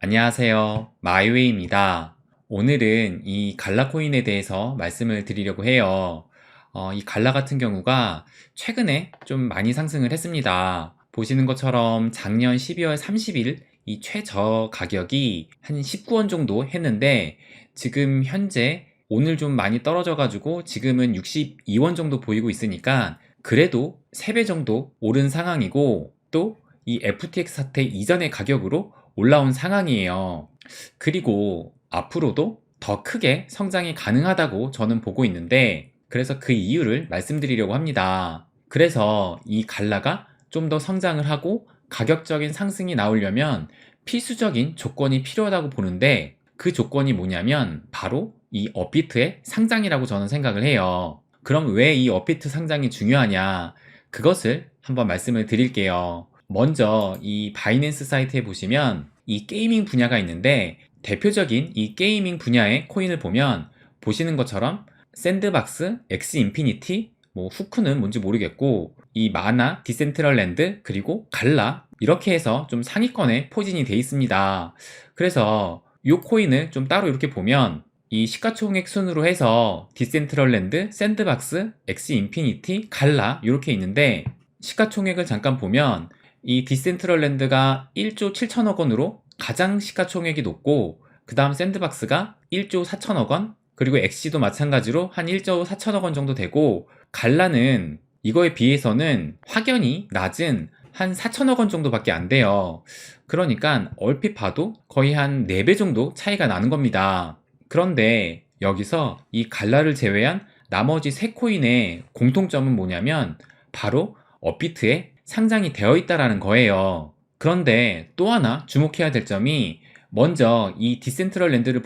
안녕하세요. 마이웨이입니다. 오늘은 이 갈라 코인에 대해서 말씀을 드리려고 해요. 이 갈라 같은 경우가 최근에 좀 많이 상승을 했습니다. 보시는 것처럼 작년 12월 30일 이 최저 가격이 한 19원 정도 했는데 지금 현재 오늘 좀 많이 떨어져 가지고 지금은 62원 정도 보이고 있으니까 그래도 3배 정도 오른 상황이고, 또 이 FTX 사태 이전의 가격으로 올라온 상황이에요. 그리고 앞으로도 더 크게 성장이 가능하다고 저는 보고 있는데, 그래서 그 이유를 말씀드리려고 합니다. 그래서 이 갈라가 좀 더 성장을 하고 가격적인 상승이 나오려면 필수적인 조건이 필요하다고 보는데, 그 조건이 뭐냐면 바로 이 업비트의 상장이라고 저는 생각을 해요. 그럼 왜 이 업비트 상장이 중요하냐? 그것을 한번 말씀을 드릴게요. 먼저 이 바이낸스 사이트에 보시면 이 게이밍 분야가 있는데, 대표적인 이 게이밍 분야의 코인을 보면 보시는 것처럼 샌드박스, 엑스 인피니티, 뭐 후크는 뭔지 모르겠고, 이 마나, 디센트럴랜드, 그리고 갈라, 이렇게 해서 좀 상위권에 포진이 돼 있습니다. 그래서 이 코인을 좀 따로 이렇게 보면 이 시가총액 순으로 해서 디센트럴랜드, 샌드박스, 엑스 인피니티, 갈라 이렇게 있는데, 시가총액을 잠깐 보면 이 디센트럴랜드가 1조 7천억 원으로 가장 시가총액이 높고, 그 다음 샌드박스가 1조 4천억 원, 그리고 엑시도 마찬가지로 한 1조 4천억 원 정도 되고, 갈라는 이거에 비해서는 확연히 낮은 한 4천억 원 정도밖에 안 돼요. 그러니까 얼핏 봐도 거의 한 4배 정도 차이가 나는 겁니다. 그런데 여기서 이 갈라를 제외한 나머지 세 코인의 공통점은 뭐냐면 바로 업비트에 상장이 되어 있다라는 거예요. 그런데 또 하나 주목해야 될 점이, 먼저 이 디센트럴랜드를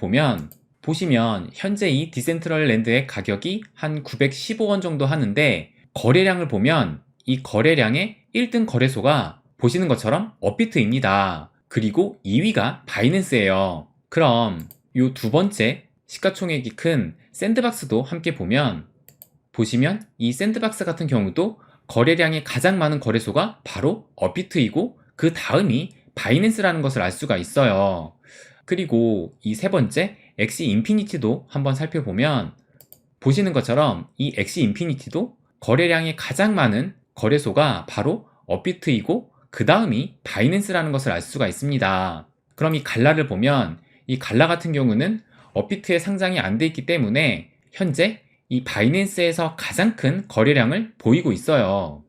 보시면 현재 이 디센트럴랜드의 가격이 한 915원 정도 하는데, 거래량을 보면 이 거래량의 1등 거래소가 보시는 것처럼 업비트입니다. 그리고 2위가 바이낸스예요. 그럼 이 두 번째 시가총액이 큰 샌드박스도 함께 보시면 이 샌드박스 같은 경우도 거래량이 가장 많은 거래소가 바로 업비트이고, 그 다음이 바이낸스라는 것을 알 수가 있어요. 그리고 이 세 번째 엑시 인피니티도 한번 살펴보면 보시는 것처럼 이 엑시 인피니티도 거래량이 가장 많은 거래소가 바로 업비트이고, 그 다음이 바이낸스라는 것을 알 수가 있습니다. 그럼 이 갈라를 보면 이 갈라 같은 경우는 업비트에 상장이 안 돼 있기 때문에 현재 이 바이낸스에서 가장 큰 거래량을 보이고 있어요.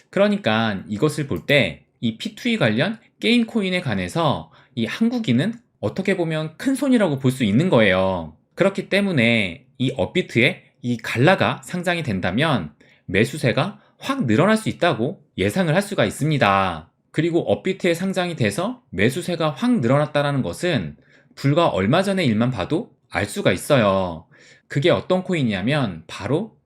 그러니까 이것을 볼 때 이 P2E 관련 게임 코인에 관해서 이 한국인은 어떻게 보면 큰 손이라고 볼 수 있는 거예요. 그렇기 때문에 이 업비트에 이 갈라가 상장이 된다면 매수세가 확 늘어날 수 있다고 예상을 할 수가 있습니다. 그리고 업비트에 상장이 돼서 매수세가 확 늘어났다는 것은 불과 얼마 전의 일만 봐도 알 수가 있어요. 그게 어떤 코인이냐면 바로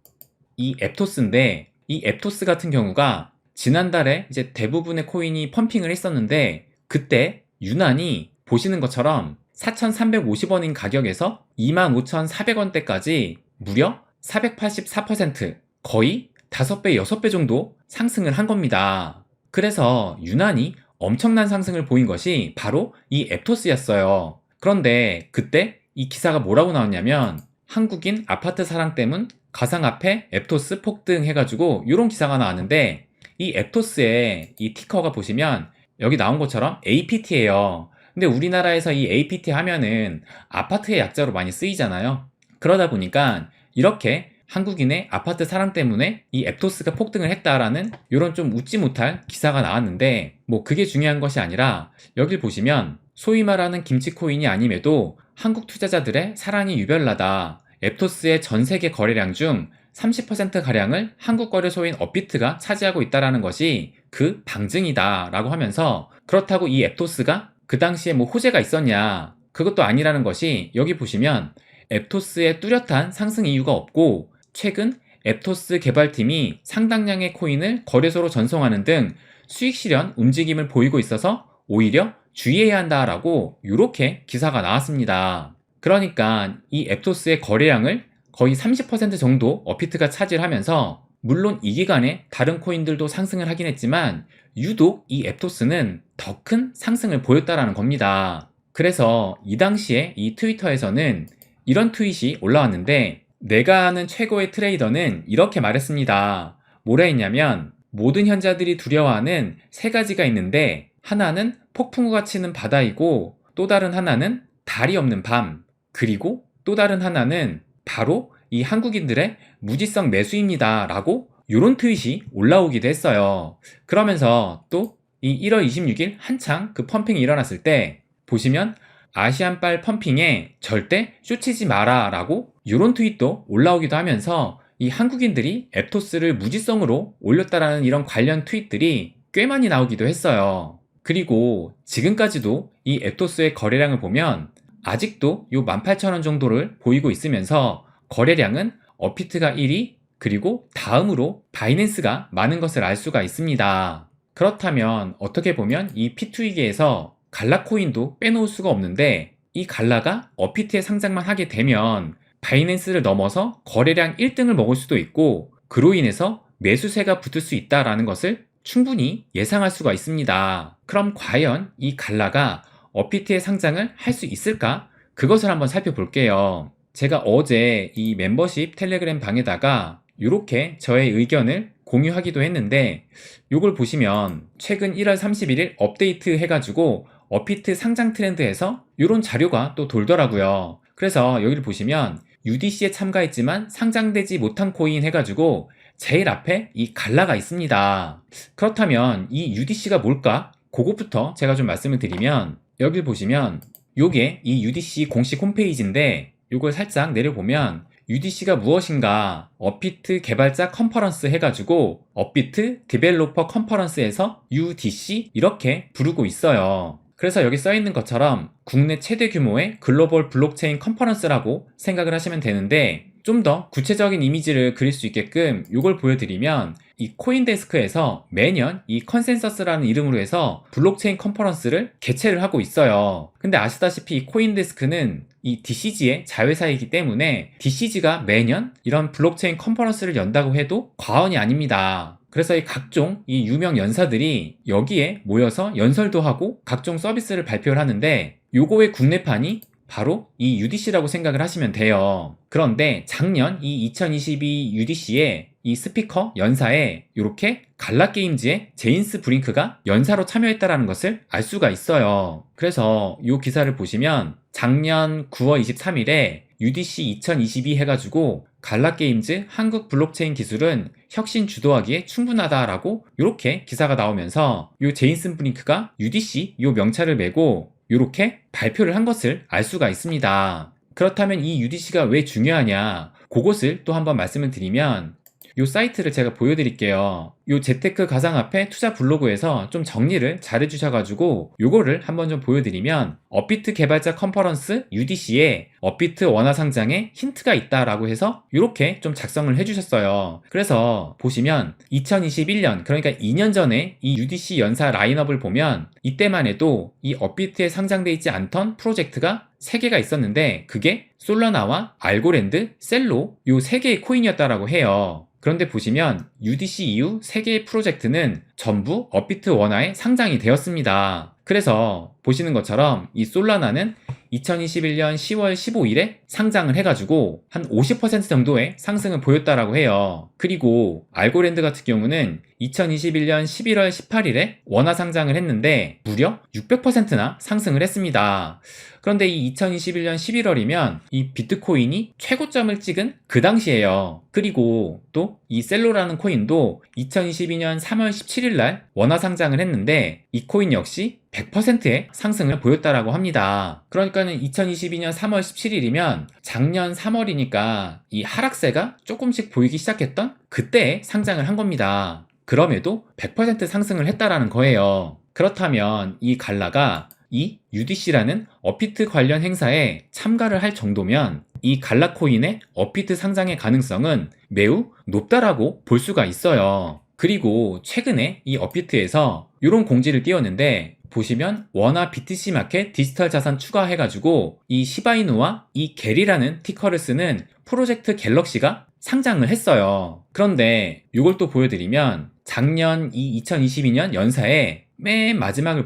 이 앱토스인데, 이 앱토스 같은 경우가 지난달에 이제 대부분의 코인이 펌핑을 했었는데, 그때 유난히 보시는 것처럼 4,350원인 가격에서 25,400원대까지 무려 484%, 거의 5배, 6배 정도 상승을 한 겁니다. 그래서 유난히 엄청난 상승을 보인 것이 바로 이 앱토스였어요. 그런데 그때 이 기사가 뭐라고 나왔냐면, 한국인 아파트 사랑 때문 가상화폐 앱토스 폭등 해가지고 이런 기사가 나왔는데, 이 앱토스의 이 티커가 보시면 여기 나온 것처럼 APT예요. 근데 우리나라에서 이 APT 하면은 아파트의 약자로 많이 쓰이잖아요. 그러다 보니까 이렇게 한국인의 아파트 사랑 때문에 이 앱토스가 폭등을 했다라는 이런 좀 웃지 못할 기사가 나왔는데, 뭐 그게 중요한 것이 아니라 여기 보시면 소위 말하는 김치코인이 아님에도 한국 투자자들의 사랑이 유별나다, 앱토스의 전 세계 거래량 중 30%가량을 한국 거래소인 업비트가 차지하고 있다는 것이 그 방증이다 라고 하면서, 그렇다고 이 앱토스가 그 당시에 뭐 호재가 있었냐, 그것도 아니라는 것이 여기 보시면 앱토스의 뚜렷한 상승 이유가 없고, 최근 앱토스 개발팀이 상당량의 코인을 거래소로 전송하는 등 수익 실현 움직임을 보이고 있어서 오히려 주의해야 한다라고 이렇게 기사가 나왔습니다. 그러니까 이 앱토스의 거래량을 거의 30% 정도 업비트가 차지를 하면서, 물론 이 기간에 다른 코인들도 상승을 하긴 했지만 유독 이 앱토스는 더 큰 상승을 보였다라는 겁니다. 그래서 이 당시에 이 트위터에서는 이런 트윗이 올라왔는데, 내가 아는 최고의 트레이더는 이렇게 말했습니다. 뭐라 했냐면, 모든 현자들이 두려워하는 세 가지가 있는데, 하나는 폭풍우가 치는 바다이고, 또 다른 하나는 달이 없는 밤, 그리고 또 다른 하나는 바로 이 한국인들의 무지성 매수입니다 라고 요런 트윗이 올라오기도 했어요. 그러면서 또 이 1월 26일 한창 그 펌핑이 일어났을 때 보시면, 아시안빨 펌핑에 절대 쇼치지 마라 라고 요런 트윗도 올라오기도 하면서, 이 한국인들이 앱토스를 무지성으로 올렸다라는 이런 관련 트윗들이 꽤 많이 나오기도 했어요. 그리고 지금까지도 이 앱토스의 거래량을 보면 아직도 요 18,000원 정도를 보이고 있으면서, 거래량은 업비트가 1위, 그리고 다음으로 바이낸스가 많은 것을 알 수가 있습니다. 그렇다면 어떻게 보면 이 P2E계에서 갈라코인도 빼놓을 수가 없는데, 이 갈라가 업비트에 상장만 하게 되면 바이낸스를 넘어서 거래량 1등을 먹을 수도 있고, 그로 인해서 매수세가 붙을 수 있다라는 것을 충분히 예상할 수가 있습니다. 그럼 과연 이 갈라가 업비트에 상장을 할 수 있을까? 그것을 한번 살펴볼게요. 제가 어제 이 멤버십 텔레그램 방에다가 이렇게 저의 의견을 공유하기도 했는데, 이걸 보시면 최근 1월 31일 업데이트 해가지고 업비트 상장 트렌드에서 이런 자료가 또 돌더라고요. 그래서 여기를 보시면 UDC에 참가했지만 상장되지 못한 코인 해가지고 제일 앞에 이 갈라가 있습니다. 그렇다면 이 UDC가 뭘까? 그것부터 제가 좀 말씀을 드리면, 여기를 보시면 요게 이 UDC 공식 홈페이지인데, 요걸 살짝 내려보면 UDC가 무엇인가, 업비트 개발자 컨퍼런스 해가지고 업비트 디벨로퍼 컨퍼런스에서 UDC 이렇게 부르고 있어요. 그래서 여기 써있는 것처럼 국내 최대 규모의 글로벌 블록체인 컨퍼런스라고 생각을 하시면 되는데, 좀 더 구체적인 이미지를 그릴 수 있게끔 이걸 보여드리면, 이 코인데스크에서 매년 이 컨센서스라는 이름으로 해서 블록체인 컨퍼런스를 개최를 하고 있어요. 근데 아시다시피 이 코인데스크는 이 DCG의 자회사이기 때문에 DCG가 매년 이런 블록체인 컨퍼런스를 연다고 해도 과언이 아닙니다. 그래서 이 각종 이 유명 연사들이 여기에 모여서 연설도 하고 각종 서비스를 발표를 하는데, 요거의 국내판이 바로 이 UDC라고 생각을 하시면 돼요. 그런데 작년 이 2022 UDC에 이 스피커 연사에 이렇게 갈라게임즈의 제인스 브링크가 연사로 참여했다는 것을 알 수가 있어요. 그래서 이 기사를 보시면 작년 9월 23일에 UDC 2022 해가지고 갈라게임즈 한국 블록체인 기술은 혁신 주도하기에 충분하다라고 이렇게 기사가 나오면서, 이 제인슨 브링크가 UDC 이 명찰을 메고 이렇게 발표를 한 것을 알 수가 있습니다. 그렇다면 이 UDC가 왜 중요하냐, 그것을 또 한번 말씀을 드리면, 이 사이트를 제가 보여드릴게요. 이 재테크 가상화폐 투자 블로그에서 좀 정리를 잘 해주셔가지고 요거를 한번 좀 보여드리면, 업비트 개발자 컨퍼런스 UDC에 업비트 원화 상장에 힌트가 있다라고 해서 이렇게 좀 작성을 해주셨어요. 그래서 보시면 2021년, 그러니까 2년 전에 이 UDC 연사 라인업을 보면 이때만 해도 이 업비트에 상장돼 있지 않던 프로젝트가 3개가 있었는데, 그게 솔라나와 알고랜드, 셀로 요 3개의 코인이었다라고 해요. 그런데 보시면 UDC 이후 3개의 프로젝트는 전부 업비트 원화에 상장이 되었습니다. 그래서 보시는 것처럼 이 솔라나는 2021년 10월 15일에 상장을 해가지고 한 50% 정도의 상승을 보였다라고 해요. 그리고 알고랜드 같은 경우는 2021년 11월 18일에 원화 상장을 했는데 무려 600%나 상승을 했습니다. 그런데 이 2021년 11월이면 이 비트코인이 최고점을 찍은 그 당시예요. 그리고 또 이 셀로라는 코인도 2022년 3월 17일 날 원화 상장을 했는데, 이 코인 역시 100%의 상승을 보였다라고 합니다. 그러니까는 2022년 3월 17일이면 작년 3월이니까 이 하락세가 조금씩 보이기 시작했던 그때에 상장을 한 겁니다. 그럼에도 100% 상승을 했다라는 거예요. 그렇다면 이 갈라가 이 UDC라는 업비트 관련 행사에 참가를 할 정도면 이 갈라코인의 업비트 상장의 가능성은 매우 높다라고 볼 수가 있어요. 그리고 최근에 이 업비트에서 이런 공지를 띄웠는데, 보시면 원화 BTC 마켓 디지털 자산 추가해가지고 이 시바이누와 이 겔이라는 티커를 쓰는 프로젝트 갤럭시가 상장을 했어요. 그런데 이걸 또 보여드리면 작년 이 2022년 연사에 맨 마지막을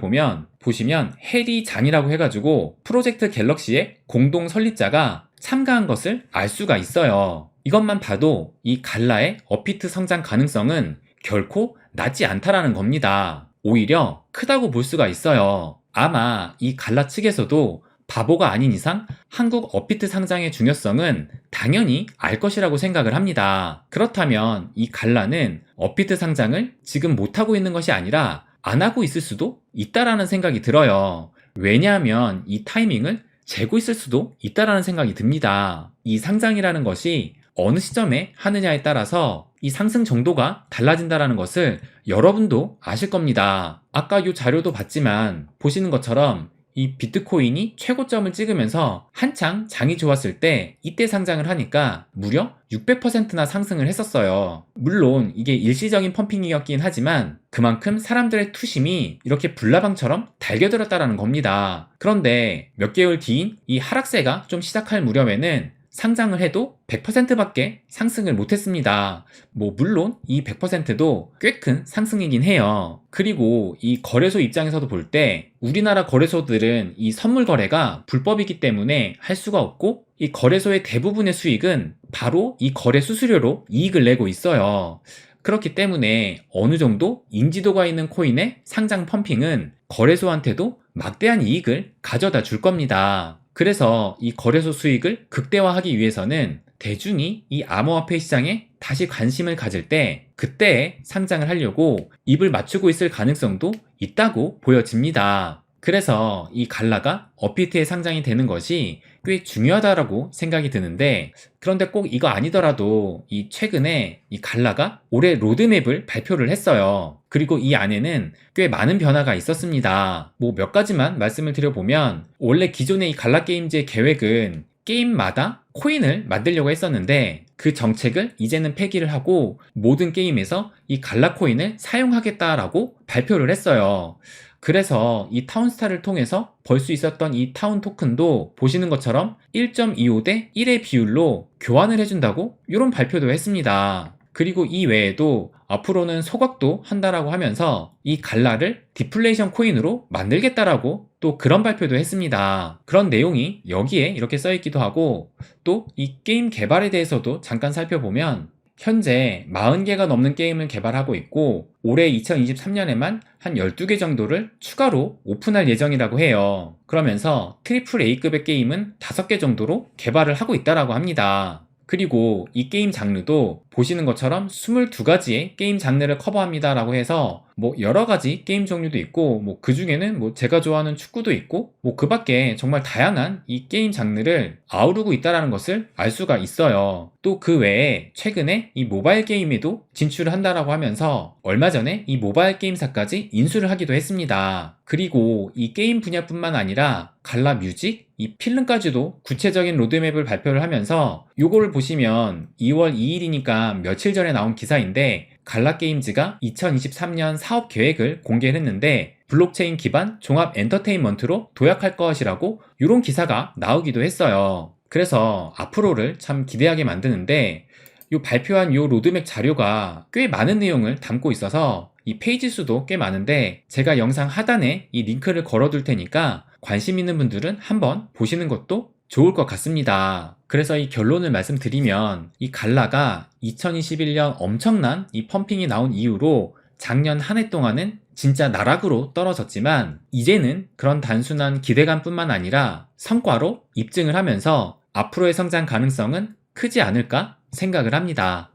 보시면 해리 잔이라고 해가지고 프로젝트 갤럭시의 공동 설립자가 참가한 것을 알 수가 있어요. 이것만 봐도 이 갈라의 업비트 성장 가능성은 결코 낮지 않다라는 겁니다. 오히려 크다고 볼 수가 있어요. 아마 이 갈라 측에서도 바보가 아닌 이상 한국 업비트 상장의 중요성은 당연히 알 것이라고 생각을 합니다. 그렇다면 이 갈라는 업비트 상장을 지금 못하고 있는 것이 아니라 안 하고 있을 수도 있다라는 생각이 들어요. 왜냐하면 이 타이밍을 재고 있을 수도 있다라는 생각이 듭니다. 이 상장이라는 것이 어느 시점에 하느냐에 따라서 이 상승 정도가 달라진다라는 것을 여러분도 아실 겁니다. 아까 이 자료도 봤지만 보시는 것처럼 이 비트코인이 최고점을 찍으면서 한창 장이 좋았을 때 이때 상장을 하니까 무려 600%나 상승을 했었어요. 물론 이게 일시적인 펌핑이었긴 하지만 그만큼 사람들의 투심이 이렇게 불나방처럼 달겨들었다라는 겁니다. 그런데 몇 개월 뒤인 이 하락세가 좀 시작할 무렵에는 상장을 해도 100%밖에 상승을 못했습니다. 물론 이 100%도 꽤 큰 상승이긴 해요. 그리고 이 거래소 입장에서도 볼 때 우리나라 거래소들은 이 선물 거래가 불법이기 때문에 할 수가 없고 이 거래소의 대부분의 수익은 바로 이 거래 수수료로 이익을 내고 있어요. 그렇기 때문에 어느 정도 인지도가 있는 코인의 상장 펌핑은 거래소한테도 막대한 이익을 가져다 줄 겁니다. 그래서 이 거래소 수익을 극대화하기 위해서는 대중이 이 암호화폐 시장에 다시 관심을 가질 때 그때 상장을 하려고 입을 맞추고 있을 가능성도 있다고 보여집니다. 그래서 이 갈라가 업비트에 상장이 되는 것이 꽤 중요하다라고 생각이 드는데, 그런데 꼭 이거 아니더라도 이 최근에 이 갈라가 올해 로드맵을 발표를 했어요. 그리고 이 안에는 꽤 많은 변화가 있었습니다. 몇 가지만 말씀을 드려보면, 원래 기존의 이 갈라게임즈의 계획은 게임마다 코인을 만들려고 했었는데 그 정책을 이제는 폐기를 하고 모든 게임에서 이 갈라 코인을 사용하겠다라고 발표를 했어요. 그래서 이 타운스타를 통해서 벌 수 있었던 이 타운 토큰도 보시는 것처럼 1.25 대 1의 비율로 교환을 해준다고 이런 발표도 했습니다. 그리고 이 외에도 앞으로는 소각도 한다라고 하면서 이 갈라를 디플레이션 코인으로 만들겠다라고 또 그런 발표도 했습니다. 그런 내용이 여기에 이렇게 써있기도 하고, 또 이 게임 개발에 대해서도 잠깐 살펴보면 현재 40개가 넘는 게임을 개발하고 있고 올해 2023년에만 한 12개 정도를 추가로 오픈할 예정이라고 해요. 그러면서 트리플 A급의 게임은 5개 정도로 개발을 하고 있다라고 합니다. 그리고 이 게임 장르도 보시는 것처럼 22가지의 게임 장르를 커버합니다 라고 해서 여러 가지 게임 종류도 있고 그 중에는 제가 좋아하는 축구도 있고 그 밖에 정말 다양한 이 게임 장르를 아우르고 있다는 것을 알 수가 있어요. 또 그 외에 최근에 이 모바일 게임에도 진출을 한다라고 하면서 얼마 전에 이 모바일 게임사까지 인수를 하기도 했습니다. 그리고 이 게임 분야뿐만 아니라 갈라 뮤직, 이 필름까지도 구체적인 로드맵을 발표를 하면서 요거를 보시면 2월 2일이니까 며칠 전에 나온 기사인데, 갈라게임즈가 2023년 사업 계획을 공개를 했는데 블록체인 기반 종합 엔터테인먼트로 도약할 것이라고 이런 기사가 나오기도 했어요. 그래서 앞으로를 참 기대하게 만드는데, 요 발표한 요 로드맵 자료가 꽤 많은 내용을 담고 있어서 이 페이지 수도 꽤 많은데 제가 영상 하단에 이 링크를 걸어둘 테니까 관심 있는 분들은 한번 보시는 것도 좋을 것 같습니다. 그래서 이 결론을 말씀드리면, 이 갈라가 2021년 엄청난 이 펌핑이 나온 이후로 작년 한 해 동안은 진짜 나락으로 떨어졌지만 이제는 그런 단순한 기대감뿐만 아니라 성과로 입증을 하면서 앞으로의 성장 가능성은 크지 않을까 생각을 합니다.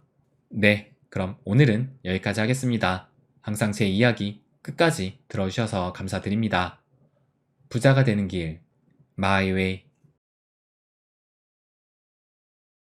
네, 그럼 오늘은 여기까지 하겠습니다. 항상 제 이야기 끝까지 들어주셔서 감사드립니다. 부자가 되는 길, 마이웨이.